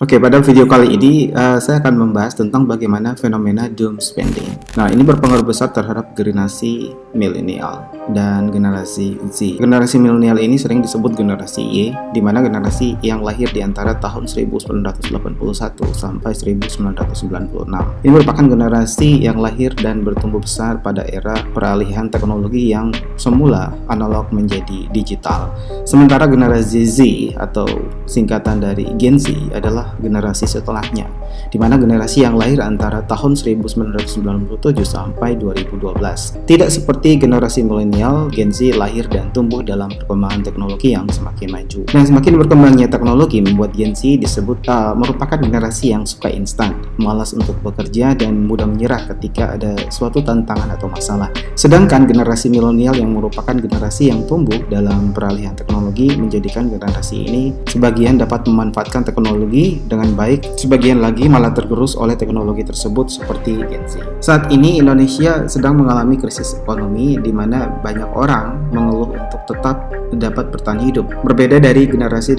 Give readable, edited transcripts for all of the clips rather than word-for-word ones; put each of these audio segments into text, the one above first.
Oke, pada video kali ini saya akan membahas tentang bagaimana fenomena doom spending. Nah, ini berpengaruh besar terhadap generasi milenial dan generasi Z. Generasi milenial ini sering disebut generasi Y, di mana generasi yang lahir di antara tahun 1981 sampai 1996. Ini merupakan generasi yang lahir dan bertumbuh besar pada era peralihan teknologi yang semula analog menjadi digital. Sementara generasi Z atau singkatan dari Gen Z adalah generasi setelahnya, di mana generasi yang lahir antara tahun 1997 sampai 2012. Tidak seperti generasi milenial, Gen Z lahir dan tumbuh dalam perkembangan teknologi yang semakin maju. Nah, semakin berkembangnya teknologi membuat Gen Z disebut merupakan generasi yang suka instan, malas untuk bekerja dan mudah menyerah ketika ada suatu tantangan atau masalah. Sedangkan generasi milenial yang merupakan generasi yang tumbuh dalam peralihan teknologi menjadikan generasi ini sebagian dapat memanfaatkan teknologi dengan baik, sebagian lagi malah tergerus oleh teknologi tersebut seperti Gen Z. Saat ini Indonesia sedang mengalami krisis ekonomi di mana banyak orang mengeluh untuk tetap dapat bertahan hidup. Berbeda dari generasi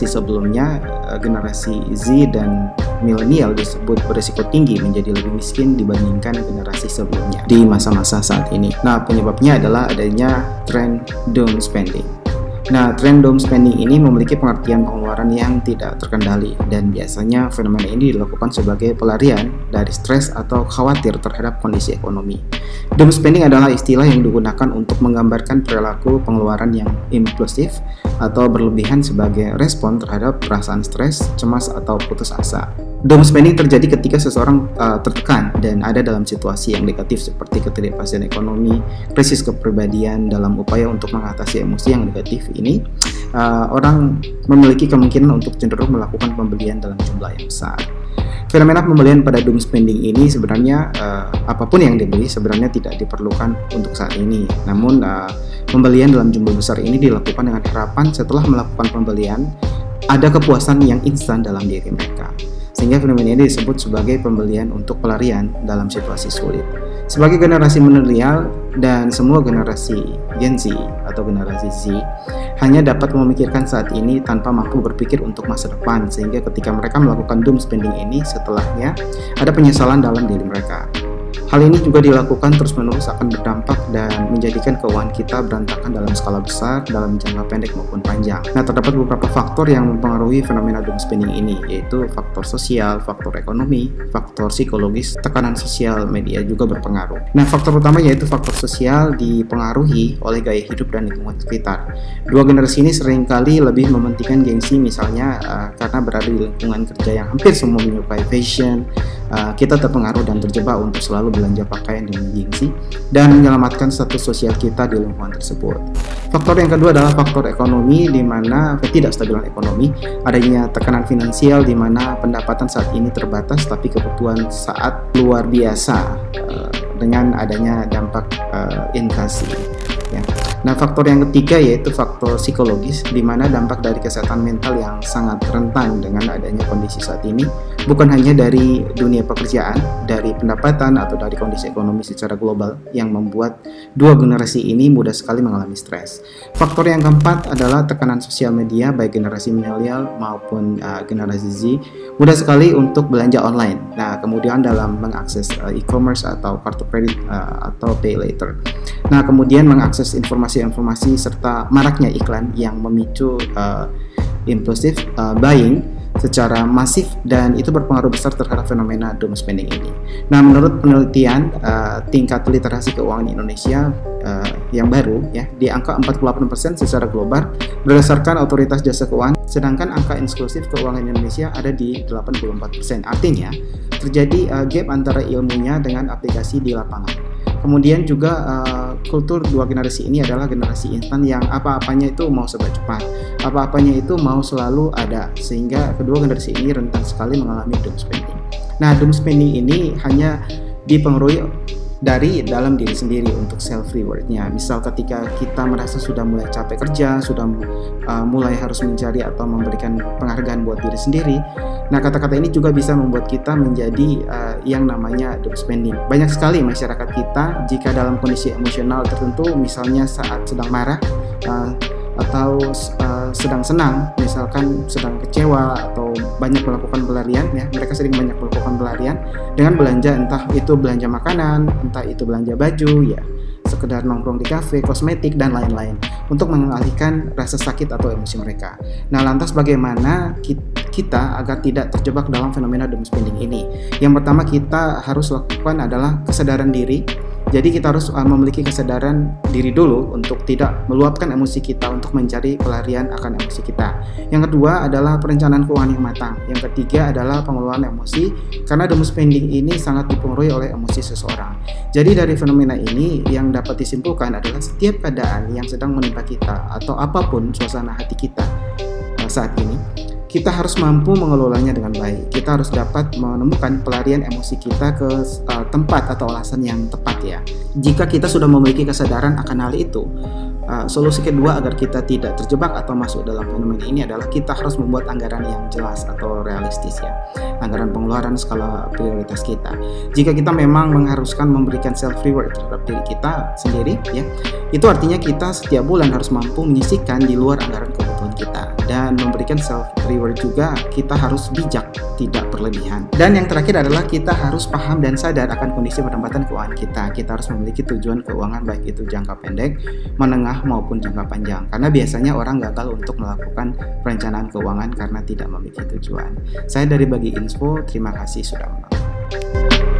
sebelumnya, generasi Z dan milenial disebut berisiko tinggi menjadi lebih miskin dibandingkan generasi sebelumnya di masa-masa saat ini. Nah, penyebabnya adalah adanya tren doom spending. Nah, tren doom spending ini memiliki pengertian pengeluaran yang tidak terkendali dan biasanya fenomena ini dilakukan sebagai pelarian dari stres atau khawatir terhadap kondisi ekonomi. Doom spending adalah istilah yang digunakan untuk menggambarkan perilaku pengeluaran yang impulsif atau berlebihan sebagai respon terhadap perasaan stres, cemas, atau putus asa. Doom spending terjadi ketika seseorang tertekan dan ada dalam situasi yang negatif seperti ketidakpastian ekonomi, krisis kepribadian. Dalam upaya untuk mengatasi emosi yang negatif ini, orang memiliki kemungkinan untuk cenderung melakukan pembelian dalam jumlah yang besar. Fenomena pembelian pada doom spending ini sebenarnya apapun yang dibeli sebenarnya tidak diperlukan untuk saat ini. Namun pembelian dalam jumlah besar ini dilakukan dengan harapan setelah melakukan pembelian ada kepuasan yang instan dalam diri mereka. Sehingga fenomena ini disebut sebagai pembelian untuk pelarian dalam situasi sulit. Sebagai generasi milenial dan semua generasi Gen Z atau generasi Z hanya dapat memikirkan saat ini tanpa mampu berpikir untuk masa depan, sehingga ketika mereka melakukan doom spending ini setelahnya ada penyesalan dalam diri mereka. Hal ini juga dilakukan terus-menerus akan berdampak dan menjadikan keuangan kita berantakan dalam skala besar, dalam jangka pendek maupun panjang. Nah, terdapat beberapa faktor yang mempengaruhi fenomena doom spending ini, yaitu faktor sosial, faktor ekonomi, faktor psikologis, tekanan sosial media juga berpengaruh. Nah, faktor utama yaitu faktor sosial dipengaruhi oleh gaya hidup dan lingkungan sekitar. Dua generasi ini seringkali lebih mementingkan gengsi, misalnya karena berada di lingkungan kerja yang hampir semua menyukai fashion. Kita terpengaruh dan terjebak untuk selalu belanja pakaian dengan gengsi dan menyelamatkan status sosial kita di lingkungan tersebut. Faktor yang kedua adalah faktor ekonomi, di mana ketidakstabilan ekonomi, adanya tekanan finansial di mana pendapatan saat ini terbatas tapi kebutuhan saat luar biasa dengan adanya dampak inflasi. Ya. Nah, faktor yang ketiga yaitu faktor psikologis, di mana dampak dari kesehatan mental yang sangat rentan dengan adanya kondisi saat ini, bukan hanya dari dunia pekerjaan, dari pendapatan atau dari kondisi ekonomi secara global yang membuat dua generasi ini mudah sekali mengalami stres. Faktor yang keempat adalah tekanan sosial media, baik generasi milenial maupun generasi Z mudah sekali untuk belanja online. Nah, kemudian dalam mengakses e-commerce atau kartu kredit atau pay later. Nah, kemudian mengakses informasi serta maraknya iklan yang memicu impulsif buying secara masif, dan itu berpengaruh besar terhadap fenomena doom spending ini. Nah, menurut penelitian tingkat literasi keuangan Indonesia yang baru ya di angka 48% secara global berdasarkan Otoritas Jasa Keuangan, sedangkan angka inklusif keuangan Indonesia ada di 84%. Artinya terjadi gap antara ilmunya dengan aplikasi di lapangan. Kemudian juga kultur dua generasi ini adalah generasi instan yang apa-apanya itu mau serba cepat, apa-apanya itu mau selalu ada, sehingga kedua generasi ini rentan sekali mengalami doom spending. Nah, doom spending ini hanya dipengaruhi dari dalam diri sendiri untuk self rewardnya. Misal ketika kita merasa sudah mulai capek kerja, sudah mulai harus mencari atau memberikan penghargaan buat diri sendiri. Nah, kata-kata ini juga bisa membuat kita menjadi yang namanya doom spending. Banyak sekali masyarakat kita jika dalam kondisi emosional tertentu, misalnya saat sedang marah atau sedang senang, misalkan sedang kecewa atau banyak melakukan pelarian ya, mereka sering banyak melakukan pelarian dengan belanja, entah itu belanja makanan, entah itu belanja baju ya, sekedar nongkrong di kafe, kosmetik dan lain-lain untuk mengalihkan rasa sakit atau emosi mereka. Nah, lantas bagaimana kita agar tidak terjebak dalam fenomena doom spending ini? Yang pertama kita harus lakukan adalah kesadaran diri. Jadi kita harus memiliki kesadaran diri dulu untuk tidak meluapkan emosi kita untuk mencari pelarian akan emosi kita. Yang kedua adalah perencanaan keuangan yang matang. Yang ketiga adalah pengelolaan emosi, karena doom spending ini sangat dipengaruhi oleh emosi seseorang. Jadi dari fenomena ini yang dapat disimpulkan adalah setiap keadaan yang sedang menimpa kita atau apapun suasana hati kita saat ini, kita harus mampu mengelolanya dengan baik. Kita harus dapat menemukan pelarian emosi kita ke tempat atau alasan yang tepat ya. Jika kita sudah memiliki kesadaran akan hal itu, solusi kedua agar kita tidak terjebak atau masuk dalam fenomena ini adalah kita harus membuat anggaran yang jelas atau realistis ya. Anggaran pengeluaran skala prioritas kita. Jika kita memang mengharuskan memberikan self reward terhadap diri kita sendiri ya, itu artinya kita setiap bulan harus mampu menyisihkan di luar anggaran kebutuhan kita. Dan memberikan self reward juga kita harus bijak, tidak berlebihan. Dan yang terakhir adalah kita harus paham dan sadar akan kondisi pendapatan keuangan kita. Kita harus memiliki tujuan keuangan baik itu jangka pendek, menengah maupun jangka panjang. Karena biasanya orang gagal untuk melakukan perencanaan keuangan karena tidak memiliki tujuan. Saya dari Bagi Info, terima kasih sudah menonton.